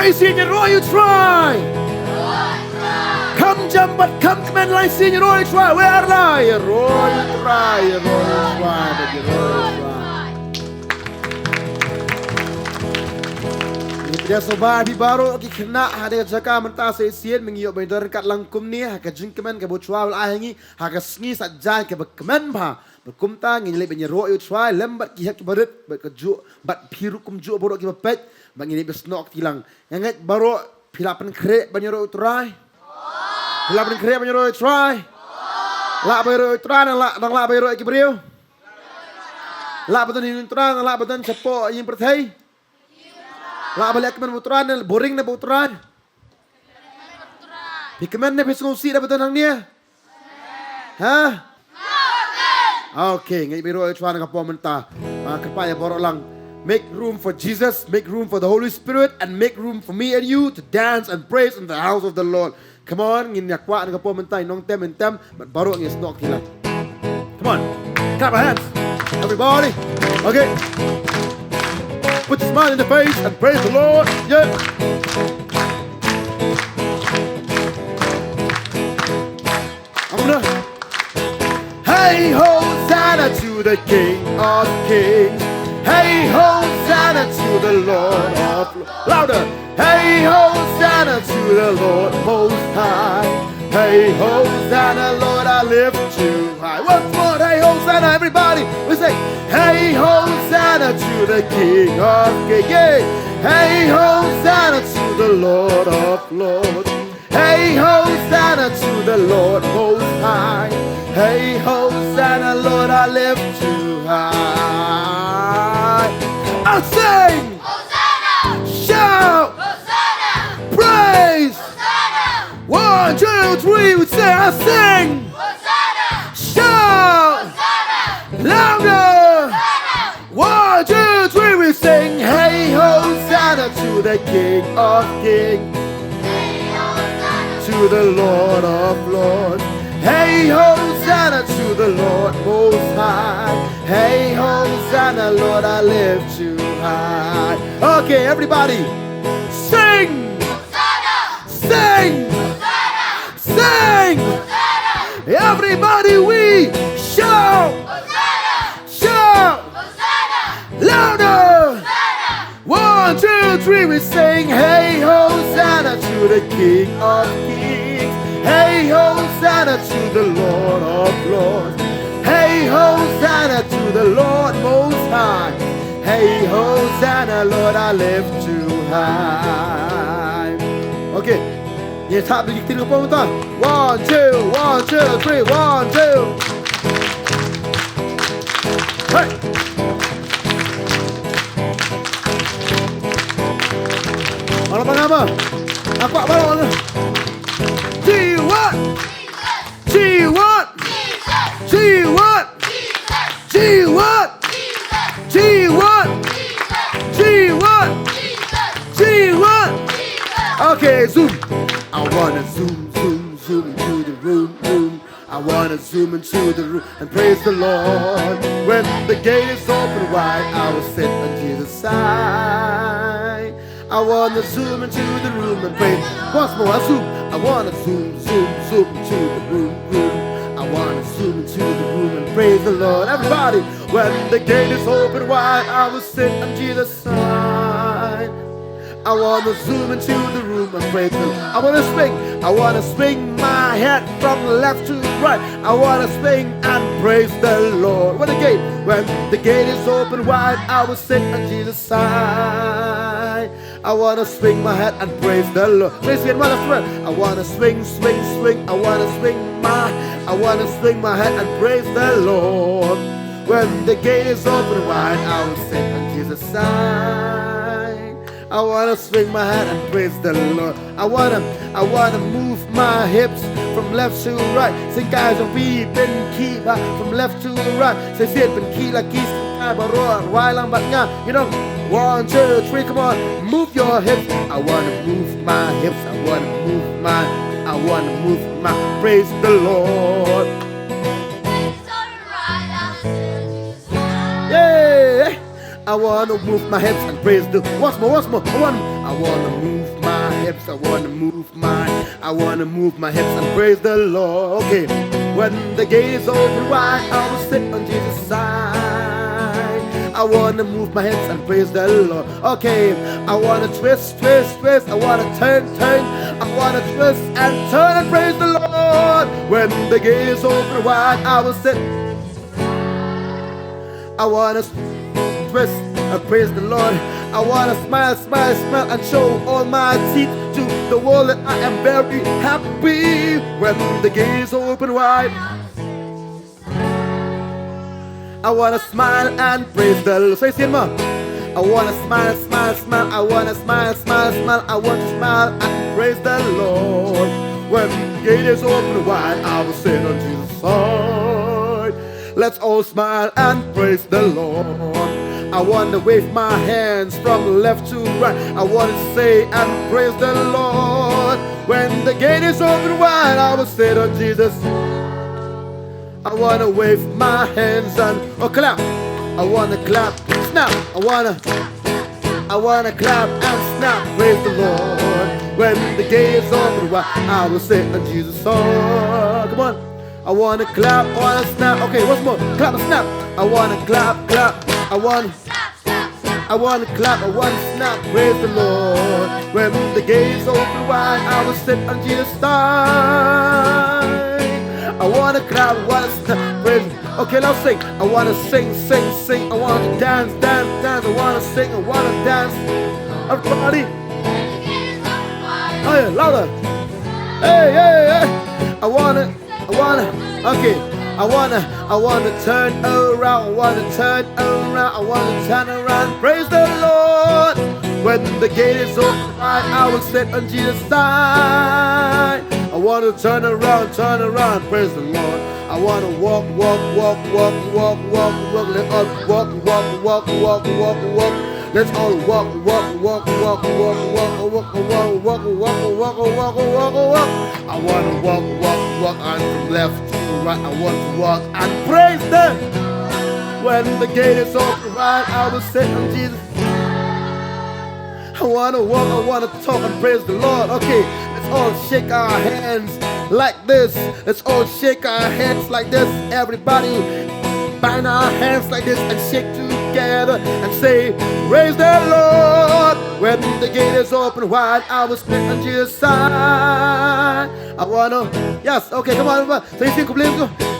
Praise Senior Roy, you try. Come jump, but come command like Senior Roy, you try. Where are you? Roy, you try. Roy, you try. But you Roy, you try. Dia sobat di baru ki kena hade jaka menta se sien mengiyo bendor kat langkum ni ha ka jingkemen ka bochwa wal ahengi ha ka sngi sajai ke bekmen ba bekumta ngile benye ro yu try lembat ki hak badet bat ka ju bat phiru kum ju bodo ki bapet bangini besnok tilang nganget baro philapan kre benye ro try philapan kre benye ro try la bero try nang la bero ki brio la beton ni try nang la beton cepo yin perthai la balik kemen putran boring na putran. Pikemen na pesungsi na betul nang niya. Ha? Okay, ngayon biro itwan ka po menta. Kapaya boro lang. Make room for Jesus, make room for the Holy Spirit, and make room for me and you to dance and praise in the house of the Lord. Come on, ngin yakwa ka po menta inong tem and tem, but baro ngis nok tila. Come on, clap our hands, everybody. Okay. Put your smile in the face and praise the Lord. Yeah. I'm gonna. Hey, Hosanna to the King of Kings. Hey, Hosanna to the Lord of Lords. Louder. Hey, Hosanna to the Lord Most High. Hey, Hosanna, Lord, I lift you high. Once more, hey, Hosanna, everybody. We say, hey, Hosanna to the King of Kings. Yeah. Hey, Hosanna to the Lord of Lords. Hey, Hosanna to the Lord Most High. Hey, Hosanna, Lord, I lift you high. I'll sing. Hosanna. Shout. Hosanna. Praise. 1, 2, 3, we say, I sing. Hosanna. Shout. Hosanna. Louder. Hosanna. 1, 2, 3, we sing. Hey, Hosanna to the King of Kings. Hey, Hosanna to the Lord of Lords. Hey, Hosanna to the Lord Most High. Hey, Hosanna, Lord, I lift you high. Okay, everybody, sing. Hosanna. Sing. Sing! Hosanna! Everybody we shout! Hosanna! Shout! Hosanna! Louder! Hosanna! 1, 2, 3 we sing. Hey, Hosanna to the King of Kings. Hey, Hosanna to the Lord of Lords. Hey, Hosanna to the Lord Most High. Hey, Hosanna, Lord, I lift you high. Okay. Yes, happy to the point. 1, 2, 1, 2, 3, 1, 2. Hey. Mana apa? Aku apa mana? G1, G1, G1, G1, G1, G1, G1. Okay, zoom. I wanna zoom, zoom, zoom into the room. I wanna zoom into the room and praise the Lord. When the gate is open wide, I will sit on Jesus' side. I wanna zoom into the room and praise. Once more, I zoom. I wanna zoom, zoom, zoom into the room. I wanna zoom into the room and praise the Lord. Everybody, when the gate is open wide, I will sit on Jesus' side. I wanna zoom into the room and praise Him. I wanna swing my head from left to right. I wanna swing and praise the Lord. When the gate is open wide, I will sit on Jesus' side. I wanna swing my head and praise the Lord. Praise Him, mother friend. I wanna swing, swing, swing. I wanna swing my head and praise the Lord. When the gate is open wide, I will sit on Jesus' side. I wanna swing my hand and praise the Lord. I wanna move my hips from left to right. Sing guys and we been keep from left to right. Say sit been key like keys I baro why lang bat nga. You know, 1, 2, 3, come on, move your hips. I wanna move my hips. I wanna move my praise the Lord. Yeah. I wanna move my hips and praise the. Once more. I I wanna move my hips, I wanna move my hips and praise the Lord. Okay, when the gate is open wide, I will sit on Jesus' side. I wanna move my hips and praise the Lord. Okay, I wanna twist, twist, twist. I wanna turn, turn. I wanna twist and turn and praise the Lord. When the gate is open wide, I will sit. I wanna twist and praise the Lord. I wanna smile, smile, smile and show all my teeth to the world that I am very happy. When the gate is open wide, I wanna smile and praise the Lord. Say it, ma. I wanna smile, smile, smile. I wanna smile, smile, smile. I want to smile and praise the Lord. When the gate is open wide, I will sit on Jesus' side. Let's all smile and praise the Lord. I want to wave my hands from left to right. I want to say and praise the Lord. When the gate is open wide, I will sit on Jesus. I want to wave my hands and clap. I want to clap, snap. I want to clap and snap. Praise the Lord. When the gate is open wide, I will sit on Jesus' side. Come on. I want to clap, I want to snap. Okay, once more. Clap and snap. I want to clap, clap. I want to clap, I want to snap. Praise the Lord. When the gate is open wide, I will sit on Jesus' side. I want to clap, I want to snap. Praise. Okay, now sing. I want to sing, sing, sing. I want to dance, dance, dance. I want to sing, I want to dance. Everybody. Oh yeah, louder. Hey, hey, hey. I wanna, okay. I wanna turn around, I wanna turn around, I wanna turn around. Praise the Lord. When the gate is open wide, I will sit on Jesus' side. I wanna turn around, praise the Lord. I wanna walk, walk, walk, walk, walk, walk, walk. Let's all walk, walk, walk, walk, walk, walk. Let's all walk, walk, walk, walk, walk, walk, walk, walk, walk, walk, walk, walk, walk. I wanna walk, walk, walk, and from left to right. I want to walk and praise them. When the gate is open wide, I will sit on Jesus. I wanna walk, I wanna talk and praise the Lord. Okay, let's all shake our hands like this. Let's all shake our hands like this. Everybody, bind our hands like this and shake together and say, praise the Lord. When the gate is open wide, I will sit on Jesus' side. I wanna, yes, okay, come on, say it.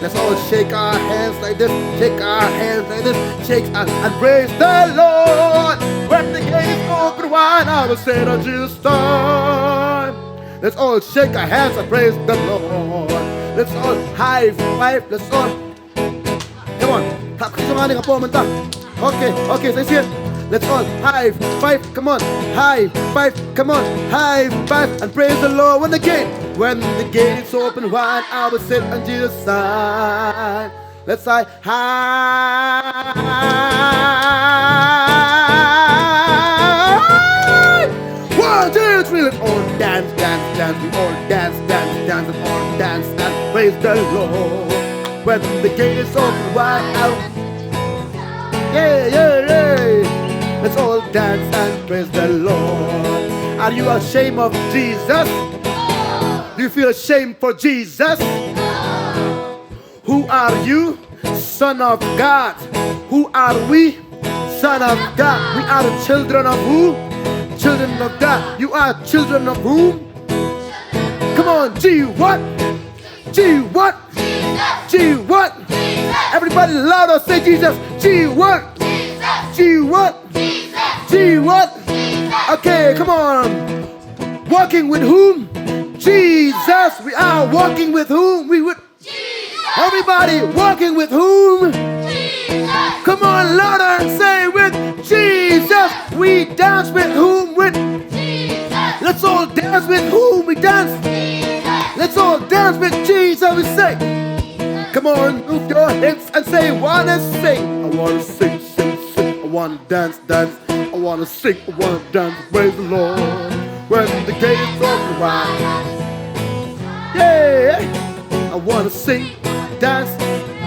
Let's all shake our hands like this, shake our hands like this, shake and praise the Lord. When the gate is open wide, I will sit on Jesus' side. Let's all shake our hands and praise the Lord. Let's all high five. Let's all, come on, okay, say it. Let's all high five. Come on, high five. Come on, high five and praise the Lord. When the gate is open wide, I will sit on Jesus' side. Let's say high. 1, 2, 3. Let's all dance, dance, dance. We all dance, dance, dance, and all dance and praise the Lord. When the gate is open wide, yeah, yeah, yeah. Let's all dance and praise the Lord. Are you ashamed of Jesus? Do you feel ashamed for Jesus? Who are you? Son of God. Who are we? Son of God. We are the children of who? Children of God. You are children of whom? Come on, G what? G what? G what? Everybody louder, say Jesus. G what? G what? G what? Okay, come on. Walking with whom? Jesus. We are walking with whom? We would. Everybody walking with whom? Jesus. Come on, louder and say with Jesus. We dance with whom? With Jesus. Let's all dance with whom? We dance. Jesus. Let's all dance with Jesus. We say. Come on, move your hips and say, wanna sing. I wanna sing, sing, sing. I wanna dance, dance. I wanna sing, I wanna dance. Praise the Lord. When the gate is open wide. Yeah. I wanna sing, dance,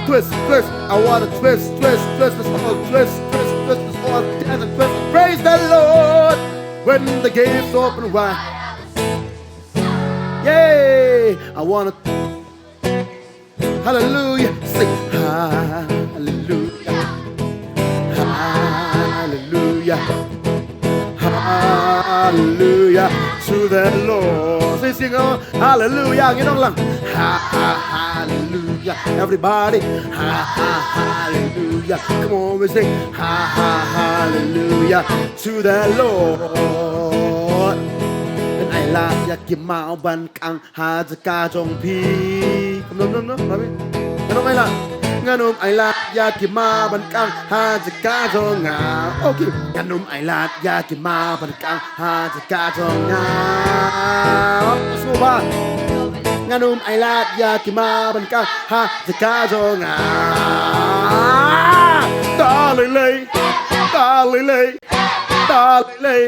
twist, twist. I wanna twist, twist, twist. Let's all twist, twist, twist. Let's all dance and twist. Praise the Lord. when the gates open wide. Yay! I wanna hallelujah, sing hallelujah, hallelujah, hallelujah to the Lord. Say sing oh, hallelujah, you know lang. Hallelujah, everybody, hallelujah. Come on, we sing hallelujah to the Lord. And I like ya kim mao ban kang haจะกาจงพีnoมาพี่งั้นไม่ละงั้นไอลาดยากิมาบันกังฮาจะกาจงงาโอเคงั้นไอลาดยากิมาบันกังฮาจะกาจงงาสู้บ้านงั้นไอลาดยากิมาบันกังฮาจะกาจงงาตาเลยตาเลยตาเลย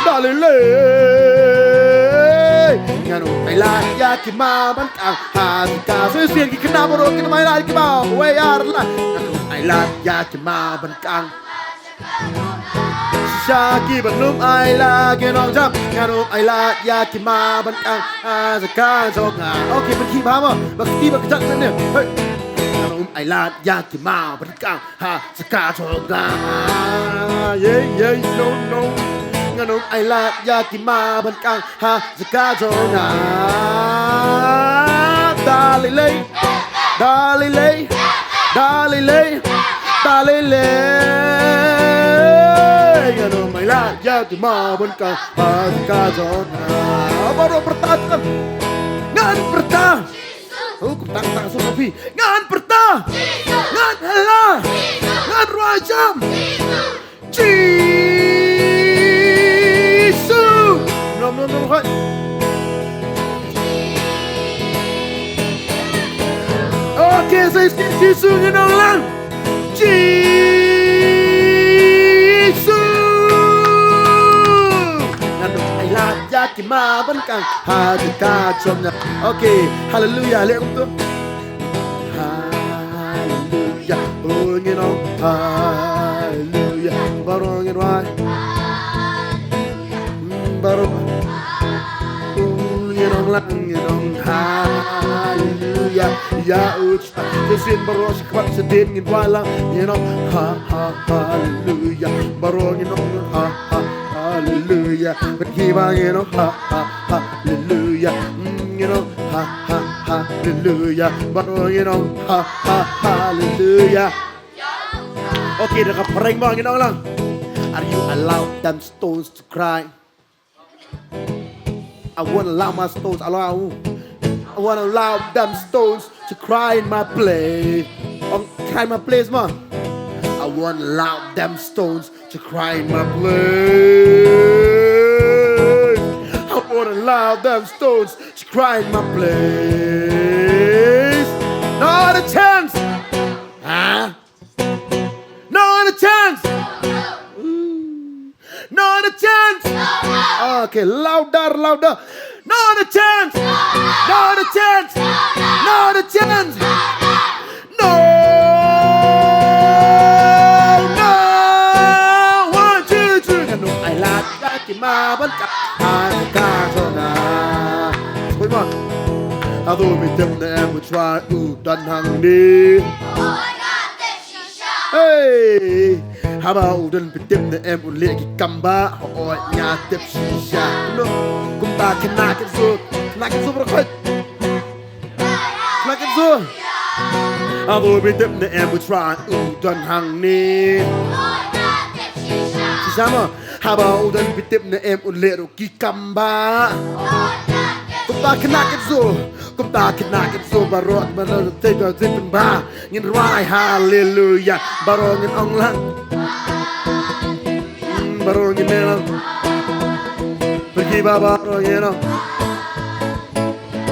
ตาเลยงั้นไอลาดยากิมาบันกังฮาจะกาเสียงกินน้ำบรกินไม่ได้กินเบาเวียร์ละงั้นไอลาดยากิมาบันกังชากีบันนุ่มไอลาเกน้องจับงั้นไอลาดยากิมาบันกังฮาจะกาจงงาโอเคเป็นขี้บ้ามั้งบักขี้บักจัดนั่นเนี่ยเฮ้ยไอลาดยากิมาบันกังฮาจะกาจงงาเย้เย้ no งั้นไอลาดยากิมาบันกังฮาจะกาจงงาดาเลยดาเลยดาเลยดาเลยงั้นไอลาดยากิมาบันกังฮาจะกาจงงาbaru pertama ngan pertama oh tang Sofi ngan pertama ngan hela ngan rajam Jesus no hai okay saya Jesus ni orang langยากิมาบันกังฮาจะกาจงนะโอเคฮาเลลูยาเรียกตัวฮาเลลูยาโอ้ยน้องฮาเลลูยาบารองกันไว้บารองโอ้ยน้องลังน้องฮาเลลูยายาอุชจะเสียนบารองสักวันจะเดินกันไว้ลังน้องฮาเลลูยาบารองน้องฮาHallelujah, but keep on, hallelujah, hallelujah, but hallelujah. Okay, nakapareng mo, lang. Are you allowed them stones to cry? I won't allow my stones, I won't allow them stones to cry in my place. Cry in my place, man. I won't allow them stones to cry in my place. I won't allow them stones to cry in my place. Not a chance. Huh? Not a chance. Not a chance. Okay, louder. Not a chance. Not a chance. Not a chance. No. Ma vẫn cả hai ca cho na thôi mà à tôi mình tìm để em một try đàn hàng đi hey hà bao đàn mình tìm để em một lệ cái cầm ba hỏi nhà tiếp shisha no cũng ta kena cái số rồi khơi na cái số à tôi mình tìm để em một try đàn hàng đi shisha mà Habang udan bitip na em unlero kikamba Kumta kinakin so Barot manalo tayo zipin ba Ngin rai hallelujah Baro ngin ong lang Baro ngin melang Pergi ba baro ngin ong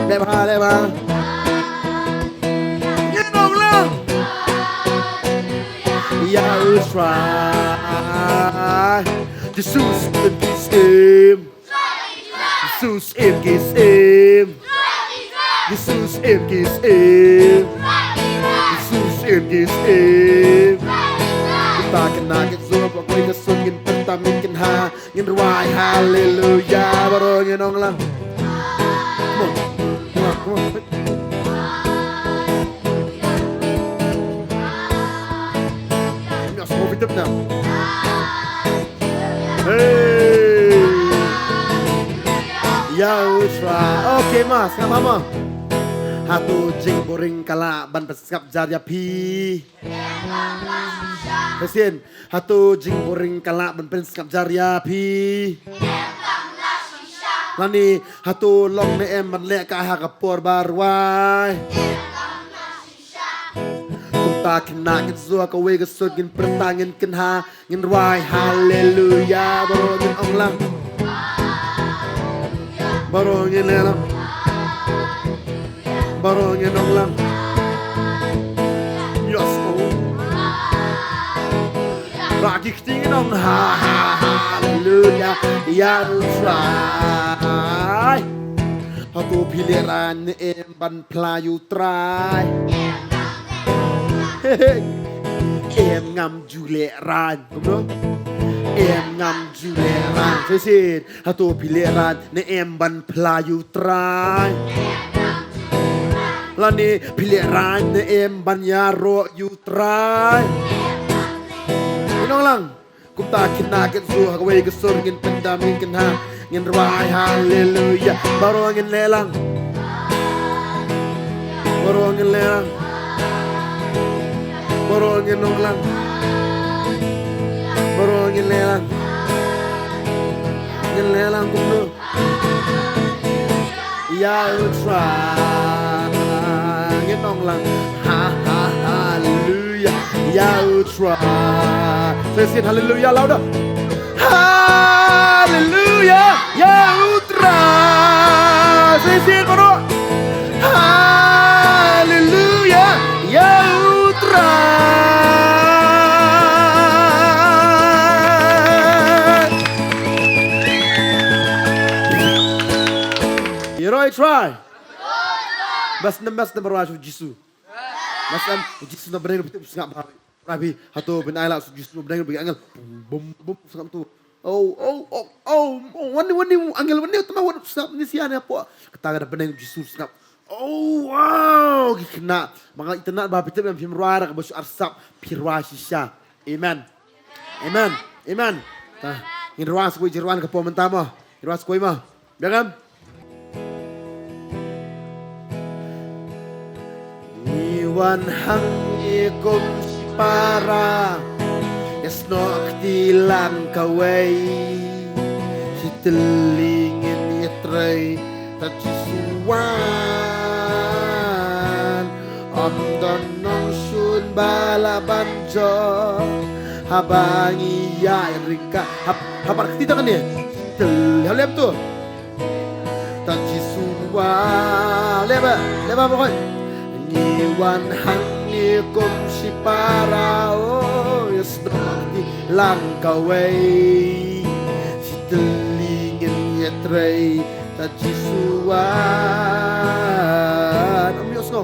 Leba Ngin ong lang Ya usrai Jesus is him. Jesus is him. Jesus is him. Jesus is him. Kita kena get zo, pag may nasungin pagtamin kan ha. ngin ruai hallelujah baru ngin ong lang. Come on. Let's move it up now. Hey. Ya usra. Oke mas, nggak mama. Hatu jing boring kala ban peskap jarya pi. Kesin, hatu jing boring kala ban peskap jarya pi. Lani hatu long ne em ban le ka ha kapor barwai. Kumta kena kin zua ka we ka sud gin pertangin kin ha ngin ruai hallelujah baro ngin ong lang. Baro ngin le lang. Baro ngin ong lang. Yes oh. Raki ktingin ong hallelujah ya try. Hatu piliran ni em ban playu try. Em ngam jule ran, kumno. Em ngam jule ran. Sesin hatu piliran ni em ban playu try. Lani piliran ni em ban yaro you try. Inong lang. Kumta kinakin su hagaway gasur ngin pendamin kin ha ngin ruai hallelujah baru ngin lelang. Baru ngin lelang. Baru ngin ong lang. Baru ngin lelang. Ngin lelang kumno. Ya try ngin ong lang. Hallelujah. Ya try. Sesin hallelujah louder. Hallelujah. Ya try. Sesin baru. Hallelujah. Ya try. Yeroi try. Bas na berwajib Jisu. Mas am Jisu na bereng betul sangat bahari. Rabi hatu ben ayla su Jisu bereng bagi angel. Bum sangat tu. Oh, wani angel wani utama wan sangat ni sian apa. Ketaga bereng Jisu sangat. Oh, wow, kena. Maka itena bah betul yang pimruara ke basu arsap pirwa sisya. Amen. Tah, in ruas koi jirwan ke pomentama. Ruas koi mah. Biarkan. Iwan hang ikum para esnok tilang kaway sitelingin itray tachisuan amdan nong sun balabanjo habang iya rika habar kita kan ya lihat tuh tachisuan leba pokoknya Iwan hangi kum si parao Yes di langkaway Si telingin yetray Tajisuan Yos no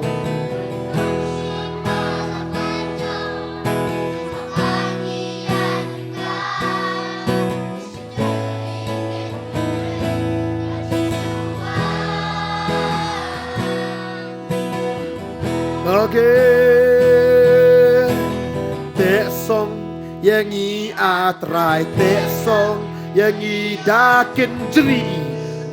Okay, te song yang i atrai, te song yang i dakin jeri,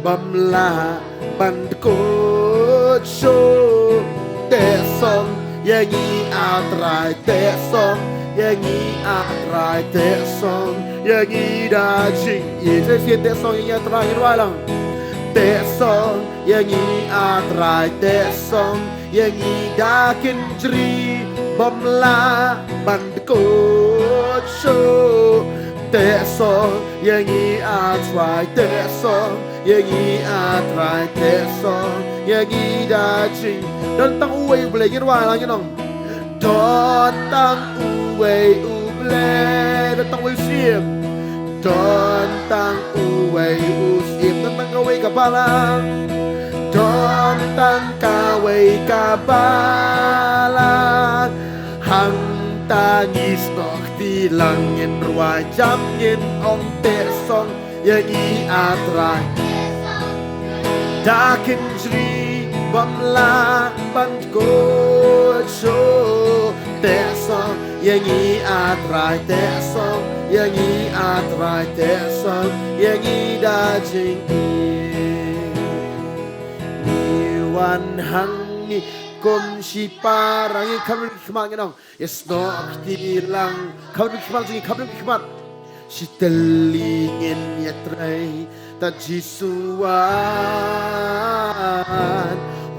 bamla bandkot show. Te song yang i atrai, te song yang i atrai, te song yang i dajing. Ye, saya te song yang i atrai walang. Te song yang i atrai, te song yang idakin jeri bamla bandkot show tesong yang atrai tesong yang atrai tesong yang idajing dan tang uwe uble ngin wala ngin ong don tang uwe uble dan tang uwe usim don tang uwe usim dan tang uwe kapalang Don tang kaway kabalan Hang tangis nok tilangin ruwa jamngin ong tesong yang i atrai dakin jri bamla banko cho tesong yang i atrai tesong yang i atrai tesong yang i da jing ni wan hang ni kom si parang i kamul khmang nong yes no aktilang kamul khmang jing kamul khmat si telingin yatrai ta jisuan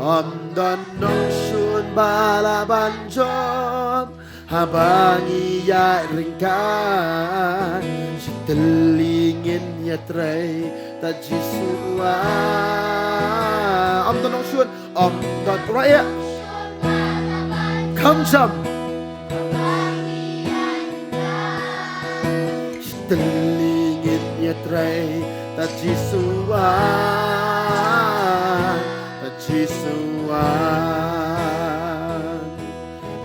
om don nong sun balaban jom habang iya ringkan si telingin yatrai ta jisuan om don nong sun om don raya kam jam telingin yatrai ta jisuan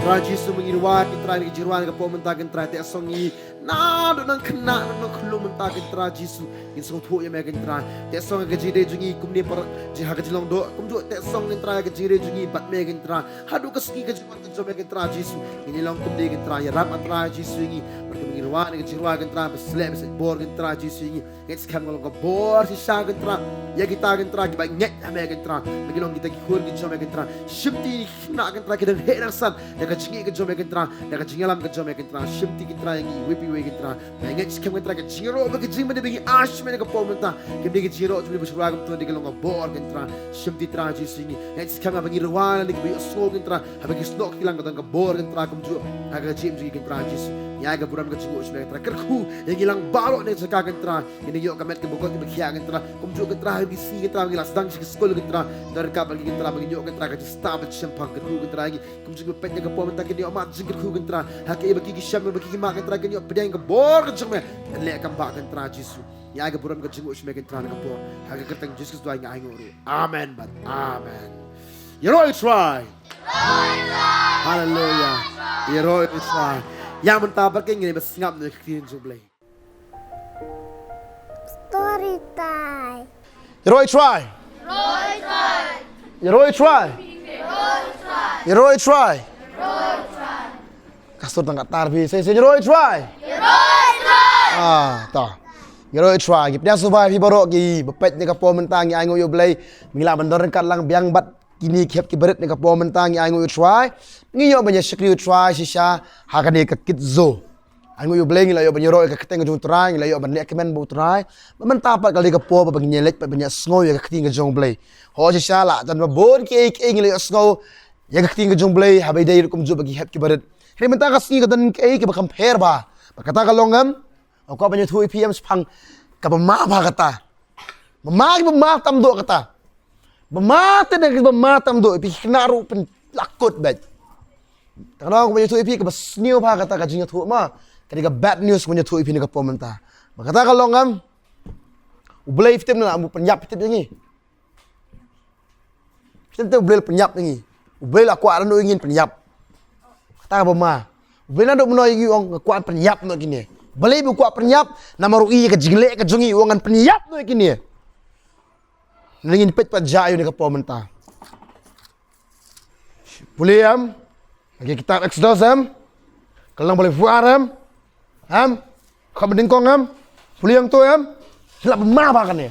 Tra Jisu mengirwan tra ni jirwan ka po mentakin tra te songi na do nang kena nang khulum mentakin tra Jisu in song thu ya megan tra te song ka jide jungi kumni par jiha ka jilong do kum do te song ni tra ka jide jungi bat megan tra hadu ka ski ka jirwan ka megan tra Jisu ini long kumni ka tra ya ram tra Jisu ni mengirwan ka jirwan ka tra beslem se bor ka tra Jisu ni gets kam ngol ka bor si sa ka tra ya kita ka tra ki ba nget megan tra mengilong kita ki khur ki jo megan tra shipti na ka tra ki den herasan jingi ke jome kentra daga jingalam ke jome kentra shimti kentra yang wipi we kentra menget skem kentra ke jingro ke jing mede bigi ash mene ke pomenta ke bigi jiro tu buswa ke tu de longa bor kentra shimti tra ji singi net skem bagi ruwana ke bi so kentra habagi snok tilang ke bor kentra kum ju aga jim ji kentra ji ya ga buram ke jingo shme kentra kerku yang hilang balo ne seka kentra ini yo kamet ke bokot ke bkhia kentra kum ju kentra habagi si kentra ngilas dang si skol kentra dar ka bagi kentra bagi yo kentra ke stab champang ke kentra gi kum ju penya ke pomenta ke dia mat jingir ku kentra hake bagi ki sham bagi ki ma kentra ke yo pedang ke bor ke jme le kam ba kentra Jisu ya ga buram ke jingo shme kentra ke bor hake kertang Jesus do nga ngoro amen but amen you know it's right hallelujah you know it's right yang mentabak ke ngene bes ngap ne ktin jublay Story time. You know it's right. You know it's right. You know it's right. Kasur tangkat tarbi, saya you know it's right. Ta. You know it's right. Gipnya subay pi borok gi bepet ni kapo mentang ai ngoyo blay mila bandor kat lang biang bat kini khep ki berit ni kapo mentang ai ngoyo try. Ngiyo banya sekri try sisa hakane ka kitzo. Ai ngoyo blay ngila yo banya ro ka keteng jong try ngila yo ban lek men bo try. Mentapat kali kapo ba bagi nyelek pa banya sngoy ka keting jong blay. Ho sisa la tan ba bon ki ngila yo sngoy ya ka keting jong blay habay day kum jo bagi khep ki berit. He mentang ka sngi ka dan ki ba compare ba. Kata ka longam ako banyak thui PM sepang ka bama ba kata. Bama tam do kata. Bama te na bama tam do pi knaru pen lakot bet. Kalau aku banyak thui pi ka bas new ba kata ka jinga thu ma. Kadi ka bad news banyak thui pi ni ka pomenta. Kata ka longam ublay fitem na amu penyap fitem ni. Fitem te ublay penyap ni. Ublay la kwa ran ingin penyap. Kata ka bama. Ublay na do menoy gi ong kwa penyap no gini. Balai bu kuat penyap nama rui ke jinglek ke jungi uangan penyap no kini. Ningin pet pa jayu ni ka pomenta. Boleh am? Lagi kita Exodus am? Kalau boleh fuaram? Am? Kau berdengkong am? Boleh yang tu am? Silap ma ba kan ni.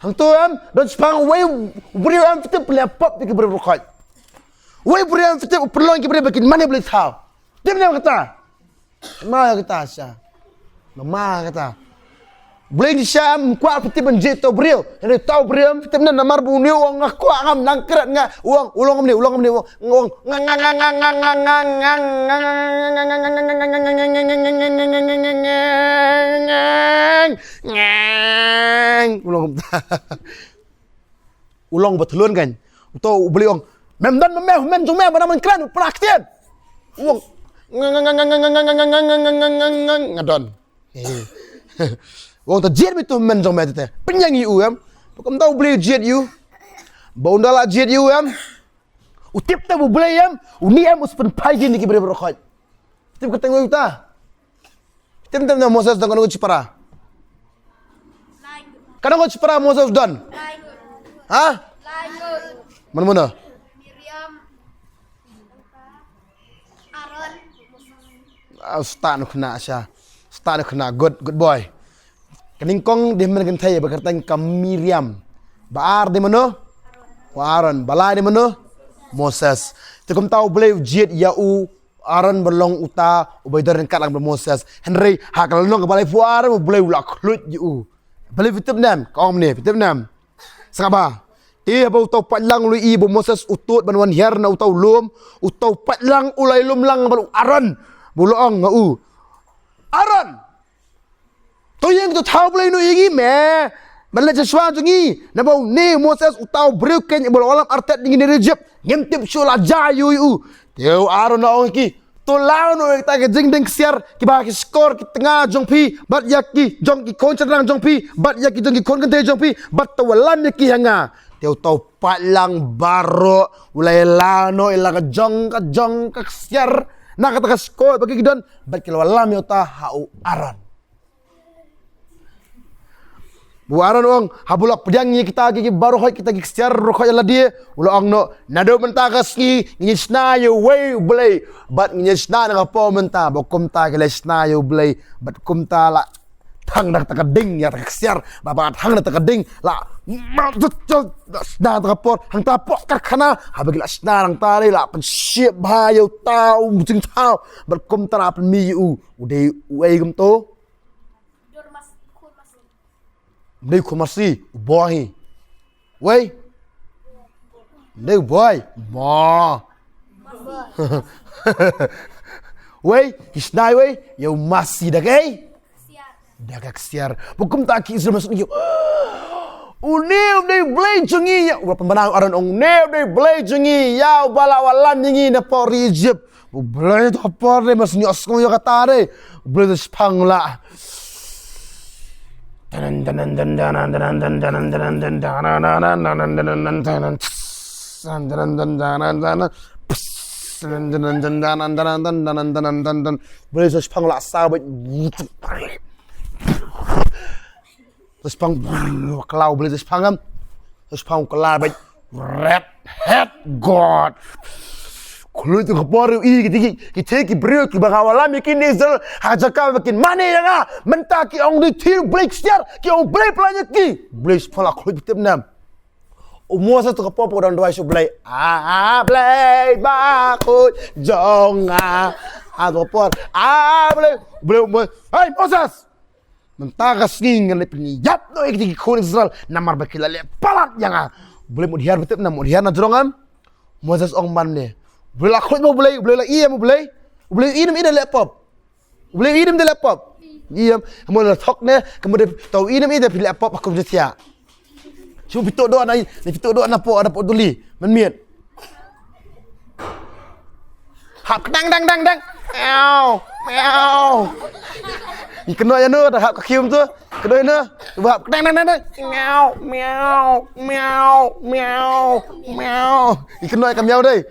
Hang tu am? Don sepang way boleh am kita boleh pop di keber rokat. Way boleh am kita perlu kita boleh bikin mana boleh tahu. Dia mana kata? Ma kata Asya. Mama kata. Boleh di Syam kuat peti benjit tau beriau. Ini tahu beriau peti mana namar bunyi uang ngak kuat ngam nangkret ngak uang ulang ni uang uang ulang ulang betulun kan. Tahu beli uang memdan mem cuma mana mengkran praktian. Uang ngadon. Wong terjet itu men jom mete. Penyanyi uam. Bukan tahu beli jet you. Bau ndala jet you am. Utip ta beli am. Uni am uspen pagi ni kibre berokhat. Tip keteng kita. Tem na Moses dengan uci para. Kadang kau cepera Moses dan. Hah? Mana? Miriam, Aaron, Start nak kena Asya. Start nak kena good boy. Kening kong dia menekan saya berkata kam Miriam. Baar di mana? Aaron. Balai di mana? Moses. Tekum tahu boleh ujiat yau Aaron berlong uta ubaidar kat lang Moses. Henry hakal long balai fuar boleh ulak klut you. Boleh fitip nam. Kaum ni fitip nam. Sangaba. Bau tau patlang lu ibu Moses utut banwan her na utau lum utau patlang ulai lum lang baru Aaron. Bulong ngau. Aaron. Tu yang tu tahu boleh nu igi me. Bala Joshua jungi. Na bau ni Moses utau broken bol alam artet dingin rejep. Ngentip shula jayu yu. Teu Aaron na onki. Tu lau nu ta ke jing ding siar ki ba ki skor ki tengah jong pi bat yaki jong ki kon cerang jong pi bat yaki jong ki kon kente jong pi bat tawalan ki hanga. Teu tau patlang baro ulai lano ila ka jong ka siar na kata ka skor bagi kidon bat ki walam yo ta hau Aaron. Bu Aaron ong habulak pedang ni kita gi baru hoi kita gi siar rokoi la dia ulang no nado mentagas ki ngisna yo way blay bat ngisna na po menta bokum ta ke lesna yo blay bat kum ta la thang dak takading ya tak siar babat hang dak takading la na takapor hang ta po ka khana habagi la sna rang ta la pen siap ba yo tau jing tau bat kum ta la pen mi u ude way gum to Đây khu masih boy. Wei. Đây boy. Mo. Wei, isnai wei, yo masih dah kai. Dah kak siar. Bukum tak ki Israel masuk ni. Unew dei blay jungi ya. Ulah pembanang aran ong new dei blay jungi ya bala walan ni na por Egypt. Blay to por re mas ni osong yo kata re. Blay to spang la. Boleh sepang lah sahabat. Sepang kelau boleh sepang sepang kelau baik. Red head God. Kalau itu kepala kita beri kita bahawalam yakin Israel hajakah makin mana yang mentah ki orang di tir break siar ki orang break pelanya ki break sekolah kalau kita benam umur satu kepala orang dua isu break break bakut jonga kepala break hey Moses mentah kasing ngelip ni yap no ikut kau Israel namar bakil lele palat yang boleh mudhiar betul nam mudhiar na jorongam Moses ong man ni boleh lakut mau boleh lah iya mau boleh idem laptop boleh idem de laptop iya mau lah tok ne kemudian tahu idem pilih laptop aku bersetia cuma pituk doa ni pituk doa napo ada pot tuli menmiat hap dang meow ni kena ya no dah hap kakium tu kedua ni hap dang meow ni kena ikan meow deh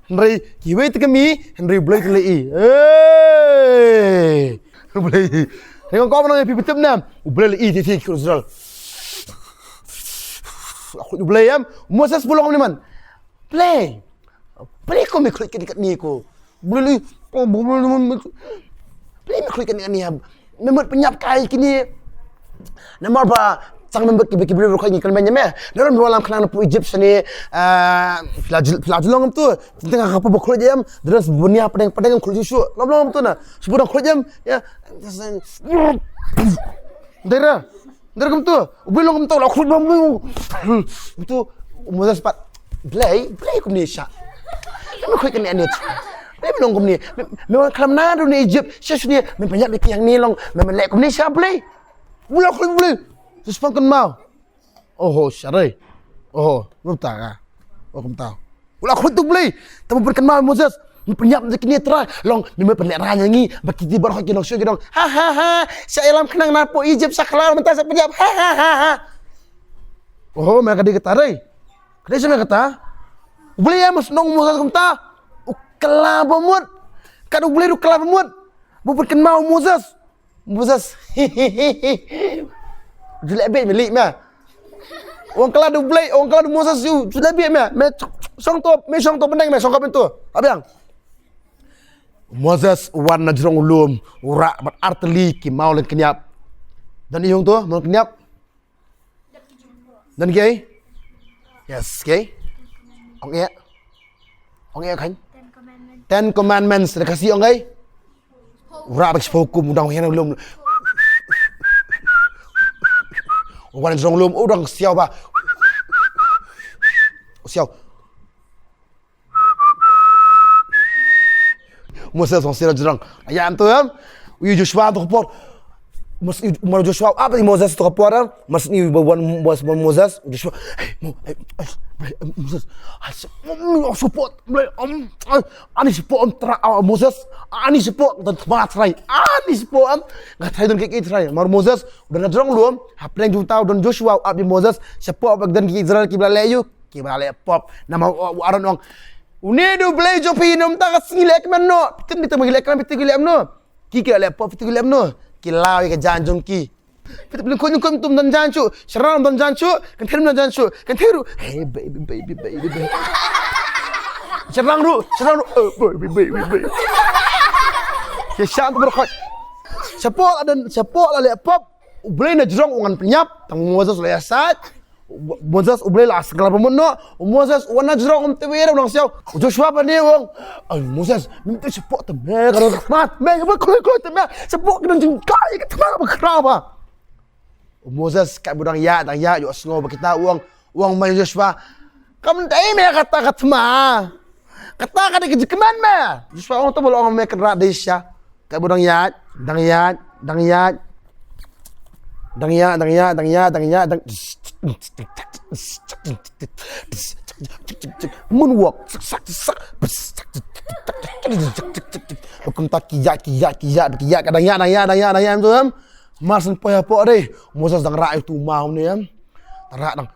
Henry kiwe tu kami Henry boleh telai boleh tengok kau mana pipi tem nam boleh lei ti Israel aku boleh am Moses pulang ni man play kau me klik dekat ni ko boleh play me klik dekat ni memot penyap kai kini nama apa sang membeki boleh rokok ni kalmanya meh dalam dalam kelang pu Egypt sini filajulong tu tengah apa bokol jam terus bunia pedang kul susu lom tu na sebudang kul jam ya dera kem tu belum tu lah kul bom tu Moses pat play kum ni syak memang kul kan ni memang kum ni memang kelam na du ni Egypt syas ni memang banyak yang ni long memang lek kum ni syak play bulan kul boleh Suspang kan mau. Oh, syarai. Oh, belum tahu ah. Oh, belum tahu. Ulah aku tu boleh. Tapi berkan mau Moses. Penyap nak kini terang. Long, memang peneran nyanyi. Bagi tiba orang kini syuk kini. Ha. Saya elam kenang napo Egypt saklar mentah saya penyap. Ha. Oh, mereka dia kata rai. Kedai saya kata. Boleh ya mas nong Moses kata. Kelab mut. Kadu boleh du kelab mut. Berkan mau Moses. Jelek bet milik meh. Orang kelah du blai, orang kelah du Moses you. Jelek bet meh. Me song to benang meh, song ka pintu. Abiang. Moses warna jerong ulum, ura berarteli ki mau len kenyap. Dan iyong tu, mau kenyap. Dan kay? Yes, kay. Ong ya kan? Ten Commandments. Dah kasih ong kay? Ura bagi hukum udang yang ulum. Warna jerong ulum, udang siau ba. Siau. Moses on sira jerang. Ayam tu uyu Joshua tu kapor. Umar Joshua apa di Moses tu kapor mas ni bawan Moses Joshua. Moses. Support. Ani support Moses. Ani support dan try. Ani support ngat try dan kiki try. Mar Moses udah ngajrong luam. Hapeng juta dan Joshua abi Moses support dan kiki Israel kibla leyu. Kibla le pop nama aron ong. Unido blay jopi nom ta kasingilek men no. Tin kita magilek kan pitigilem no. Ki le pop pitigilem no. Ki law ke janjong ki. Pit belum kun tum dan janchu. Sharam dan janchu, kan terum dan janchu. Kan teru. Hey baby. Sharang ru. Baby. Ke syant berkhot. Sapol le pop. Blay na jrong ungan penyap. Tang Moses le asat. Moses ublay lah segala pemono. Moses wana jerong tewira ulang siau. Joshua pa dia wong. Ay Moses minta support teme kalau mat. Meg ba koi teme. Support kena jengkai ke teme berkerapa. Moses kat budang ya dan ya yo sengo kita uang mai Joshua. Kamu dai me kata ma. Kata kata kejekeman me. Joshua orang tu boleh orang me kerak desya. Kat budang ya dang ya. Moonwalk. Hukum tak kijak kadang ya tu am. Masan poya po deh. Moses dang rak tu mau ni am. Rak dang.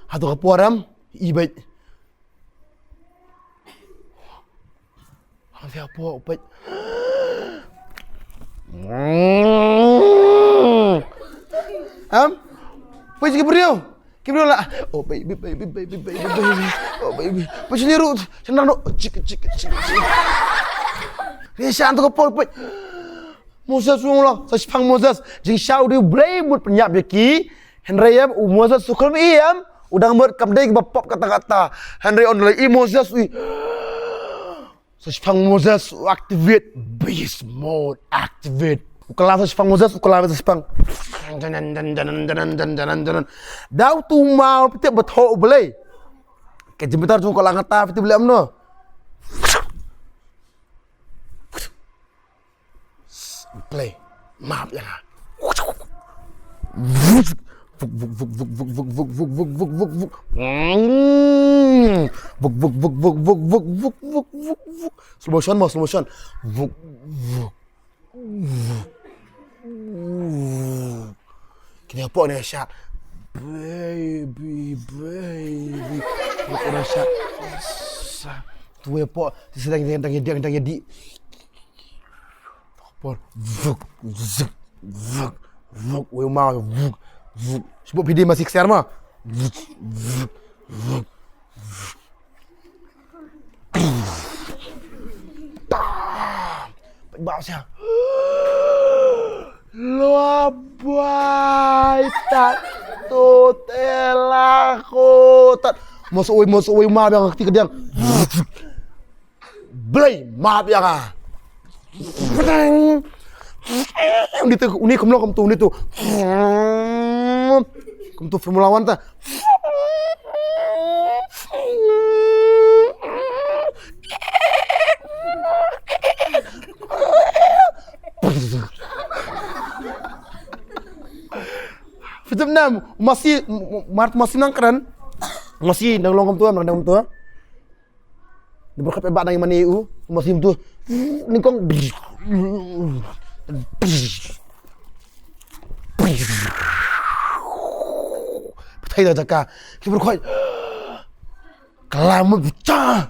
Hatu kapor am. Ibet. Hatu kapor ibet. Pergi Kibriu lah. Oh baby. Oh baby. Pergi liru. Senang no. Cik. Rishan tu kapol. Moses lah. Sespang Moses. Jing syau dia boleh buat penyap jeki. Henry am Moses sukul iam. Udang buat kamdai bapap kata-kata. Henry on lagi Moses. Sespang Moses activate beast mode activate. Ukalah sespang Moses ukalah sespang. Janan. Dau tu mau piti betul boleh. Kejebentar tu kalau ngata piti boleh amno. Play. Maaf ya. Slow motion. Kini apa ni Syak? Baby. Apa Syak? Tu apa? Sedang jadi. Apa? Vuk. Wei mau vuk. Sebab video masih keser mah. Vuk. Bau Syak. Lobai tak tela kotat masuk maaf yang ketika dia blay maaf yang ini tu ini kamu tu Formula 1 ta Vietnam masih nangkran masih nang longkom tu di berkat ebak nang mani u masih tu ni kong betai dah jaka ki berkoi kelam pecah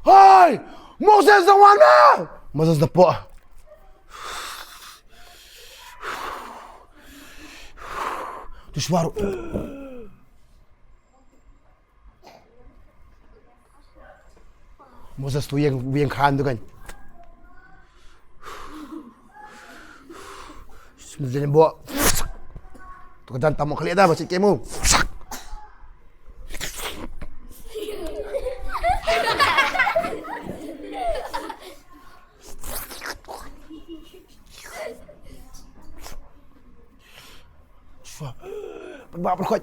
hai Moses zawana Moses dapat tu suara. Moses tu yang khan tu kan. Sebenarnya bawa. Tu kan tamak kali dah macam kamu. Bapak berkot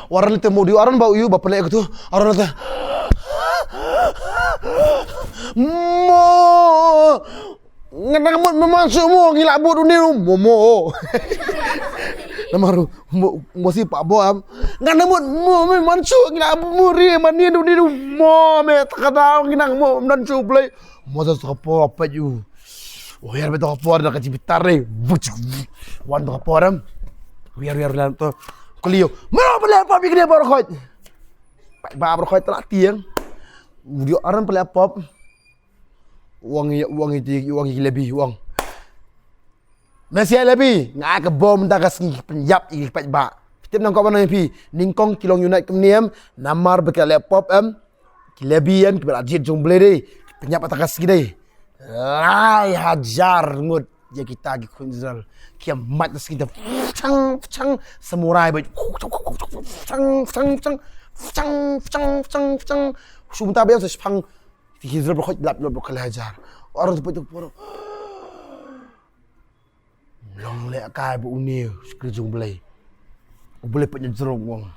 waran itu mau di waran bau you bapak lek tu waran itu mo ngenang memasuk mo ngilak bot ni mo namaru mo si pak boam ngenang mo memasuk ngilak muri mani ni mo me takada nginang mo dan suplai mo sa apa you oh ya betul apa nak cipitar ni wan tu apa ram biar dalam tu kelio mana boleh apa bikin dia berkhot pak berkhot telah tiang dia orang boleh apa uang lebih uang masih lebih ngak ke bom tak kasih penyap ini pak ba kita nak kau mana pi ningkong kilong unit kemniam namar bekel laptop lebih yang kita ajit jong boleh penyap tak kasih deh lai hajar ngud ya kita lagi kunjal kiamat kita cang samurai baik cang sumpah biasa sepang hijrah berkhot berkhot hajar orang tu pun long lek kai bu uni kerjung boleh penyejerong wong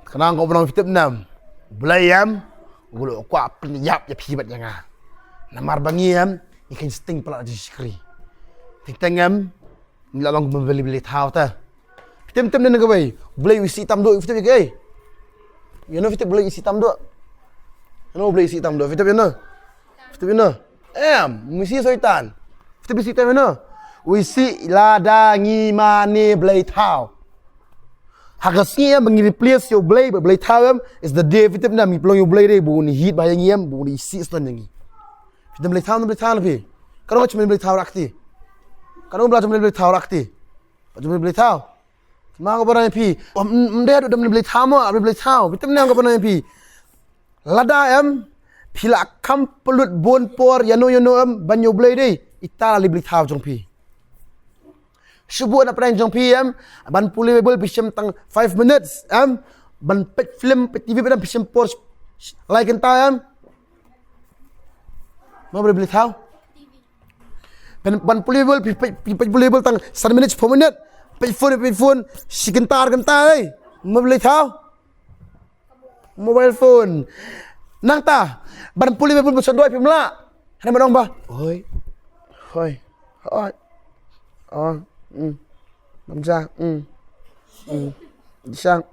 kenang kau pernah fitip nam boleh yam boleh kuat penyap ya pibat jangan namar bangiam ikan sting pala di skri tengam nilalong membeli tahu ta tem dan gabai boleh isi tam do fitem ke you know fitem boleh isi tam do you know boleh isi tam do fitem you know misi soitan fitem isi tam you know isi ladangi mani boleh tahu hakasnya mengirim replace your boleh tahu is the day fitem na mi plong you boleh deh bu ni hit bayang yam bu ni isi ston yang kita boleh tahu lebih. Kalau macam boleh tahu rakti. Kalau belajar boleh tahu rakti. Macam boleh tahu. Mak apa orang pi? Mendek ada boleh tahu mau, boleh tahu. Kita mana apa orang pi? Lada pila kam pelut bon por yano banyo boleh deh. Ita boleh tahu jong pi. Subuh nak pernah jong pi ban pulih boleh pisam tang 5 minutes ban pet film pet TV pada pisam por like entah Mau boleh tahu? Ban boleh boleh tang 1 minit 10 minit. Pay phone si gentar Mau boleh tahu? Mobile phone. Nang ta? Ban boleh bersama dua pimla. Ada mana ba? Hoi. Namja. Disang.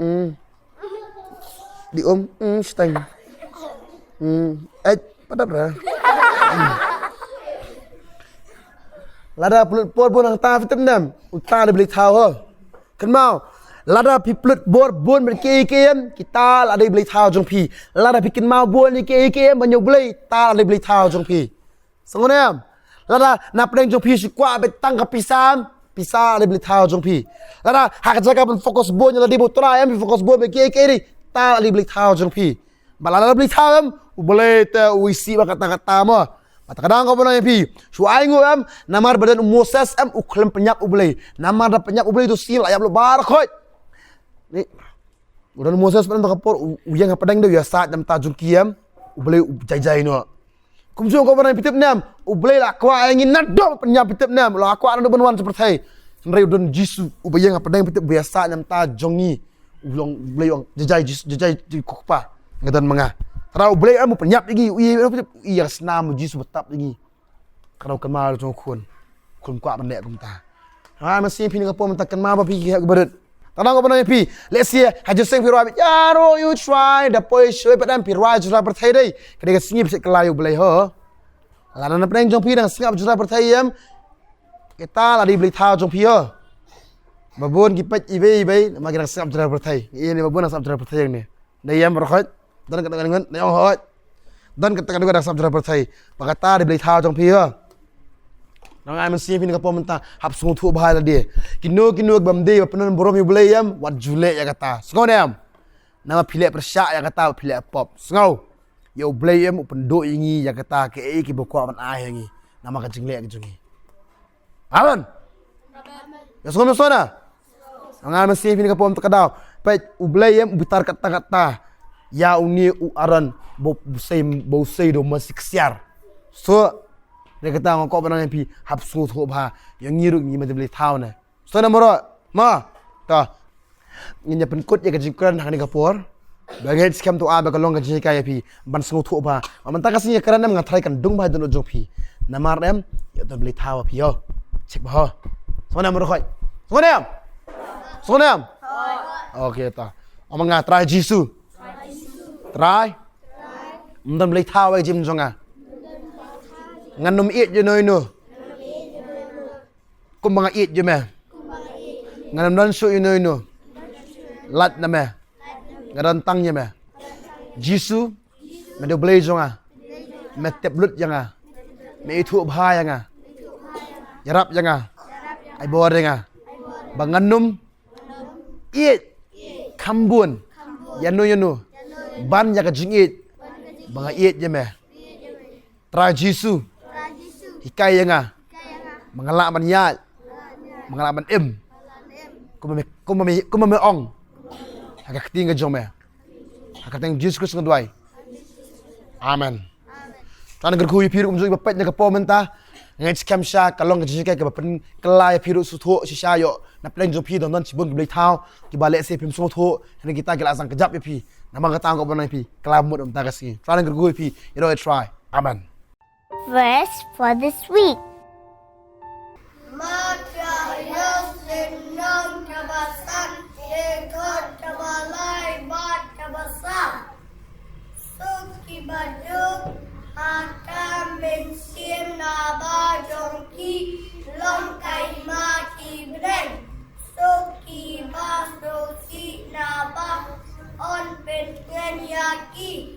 Di stang. Padahal dah. Lada pelut bor nang ta fitem nam uta boleh tahu kan mau lada pelut bor bon berkem kita ada boleh tahu jong pi lada bikin mau bon ni kem banyak boleh ta ada boleh tahu jong pi sengone lada nak pedeng jong pi sikwa betang ke pisam ada boleh tahu jong pi lada hak jaga pun fokus bon yang di botra fokus bon berkem ni ta ada boleh tahu jong pi balada boleh tahu boleh ta uisi kata-kata mo kadang kau pernah pi suai ngom namar badan Moses uklam penyap ubelai namar da penyap ubelai tu sil ayam lo bar khoi ni udan Moses pernah kapor uyang padang do ya saat dam tajung kiam ubelai jai no kumjung kau pernah pitip nam ubelai la kwa ingin nadol penyap pitip nam la kwa anu benwan seperti senrai udan jisu ubeyang padang pitip biasa dam tajung ni ulong ubelai wang jai di kokpa ngadan mangah Kalau boleh kamu penyap lagi, iya senam uji sebetap lagi. Kalau kenal tu kun kuat benda kumta. Masih pilih apa mentak kenal apa pergi ke berat. Tanang apa namanya pi? Let's see, hajar sing pirai. Yaro, you try. Dapoy show padam pirai jura berthai deh. Ketika singip sik kelayu boleh ho. Lalu nak pernah jong pi dan singap jura berthai kita lari beli tahu jong pi ho. Babon kipat ibe, makin singap jura berthai. Ini babon singap jura berthai ni. Dayam berkhot. Dan kata-kata dengan hot dan kata-kata dengan sab jera pertai pakata di beli tahu jong pi Nang ai mesti pin ka pomenta hap sungu thu bahai la dia. Kino bam de penon borom yu belayam wat jule ya kata. Sengau nem. Nama pilek persyak ya kata pilek pop. Sengau. Yo belayam upendo ingi ya kata ke ki bokwa man ai yangi. Nama ka jingle ke jungi. Aman. Ya sengau sona. Nang ai mesti pin ka pom takadau. Pai ublayam ubitar kata-kata. Ya uni u aran bo sei do masik siar. So dia kata ngok benang pi hap sungut ho ba yang ngiruk ni macam beli tahu na so na moro ma ta nginya penkut ya kejikran hang ni kapor bagai scam tu aba kalong ka jika ya pi ban sungut ho ba man ta kasih kerana mengatrai kan dung ba dono jong pi namar dem ya tu beli tahu pi yo cek ba so na moro khoi so na okey ta amang ngatrai jisu try mendam beli tahu jim jonga nganum iet je noi no kumbang iet je me nganum dan su noi no lat na me ngaran tang je me jisu me do blai jonga me tep lut janga me itu bha janga yarap janga ai bor janga banganum iet kambun yanu ban jaga jingit bang iet je me tra jisu hikai yang mengelak maniat mengelak man im kuma me ong agak tinggal jom ya agak teng Jesus Kristus ngedwai amen tan gerku piru umzu bapet na kapo menta ngai scam sha kalong jika ke bapen kelai piru sutho shisha yo na pleng jo pi don chibun blai thau ki bale se pim so tho ni kita ke asang kejap pi nama kata ko banai pi kelamut um tagasi tan gerku pi try amen. Verse for this week. Mata senang tabasan, ekor tabalai bat tabasam. Suki baduk, akan bensin naba jongki, lom kaima ki breng. Suki basosi naba on pengen yaki.